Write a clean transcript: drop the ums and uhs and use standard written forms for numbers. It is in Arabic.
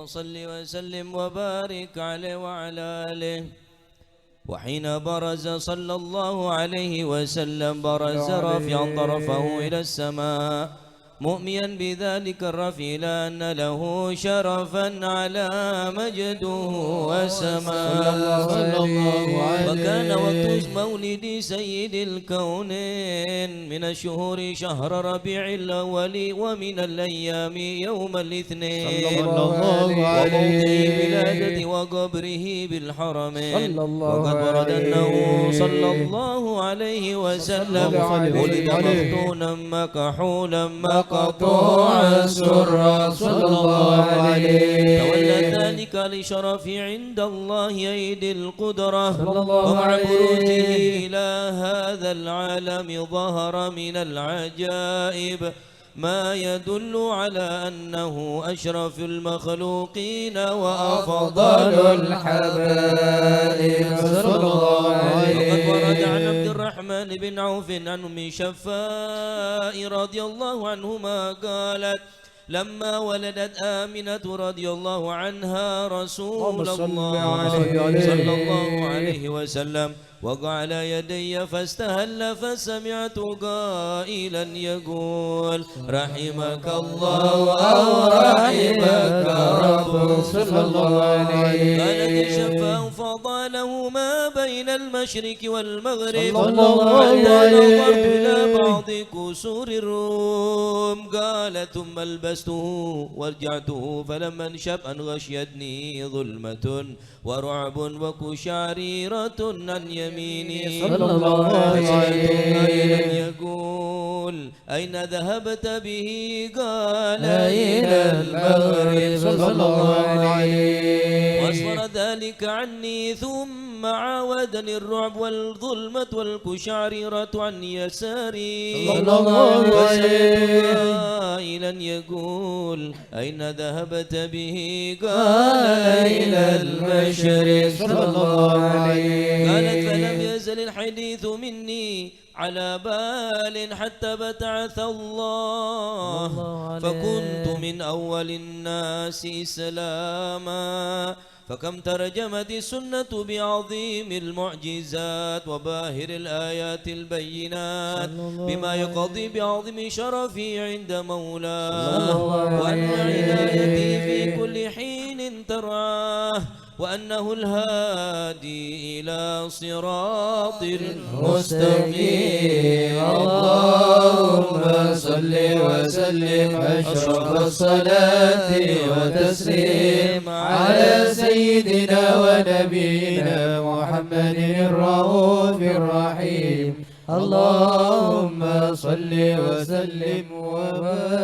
وصل وسلم وبارك عليه وعلى آله. وحين برز صلى الله عليه وسلم برز رافعا طرفه إلى السماء مؤميا بذلك الرفع لأن له شرفا على مجده وسماء. وكان وقت مولد سيد الكونين من الشهور شهر ربيع الأول ومن الأيام يوم الاثنين وموضع ولادته وقبره بالحرمين. وقد ورد أنه صلى الله عليه وسلم ولد مفتونا مكحولا مقطوع السر صلى الله عليه. تولى ذلك لشرف عند الله أيدي القدرة ومع بروزه إلى هذا العالم ظهر من العجائب ما يدل على أنه أشرف المخلوقين وأفضل الحبائب صلى الله عليه. وقد ورد عن عبد الرحمن بن عوف عن أم شفاء رضي الله عنهما قالت لما ولدت آمنة رضي الله عنها رسول الله صلى الله عليه وسلم وقع على يدي فاستهل فسمعت قائلا يقول رحمك الله أو رحمك رب صلى الله عليه. قالت الشفاء فضاله ما بين المشرق والمغرب حتى نظرت إلى بعض كسور الروم. قال ثم البسته ورجعته فلما انشب أن غشيتني ظلمة ورعب وكشعريرة عن يميني صلى الله عليه. يقول أين ذهبت به؟ قال إلى المغرب صلى الله عليه. واصبر ذلك عني ثم عاودني الرعب والظلمة والكشعريرة عن يساري صلى الله عليه. قائلا يقول أين ذهبت به؟ قال إلى المشرق صلى الله عليه. قالت فلم يزل الحديث مني على بال حتى بتعث الله فكنت من أول الناس إسلاما. فكم ترجمت السنة بعظيم المعجزات وباهر الآيات البينات بما يقضي بعظم شرفي عند مولاه وأن عنايتي في كل حين ترعاه وأنه الهادي إلى صراط مستقيم. اللهم صل وسلم أشرف الصلاة وتسليم على سيدنا ونبينا محمد الرؤوف الرحيم. اللهم صل وسلم وبارك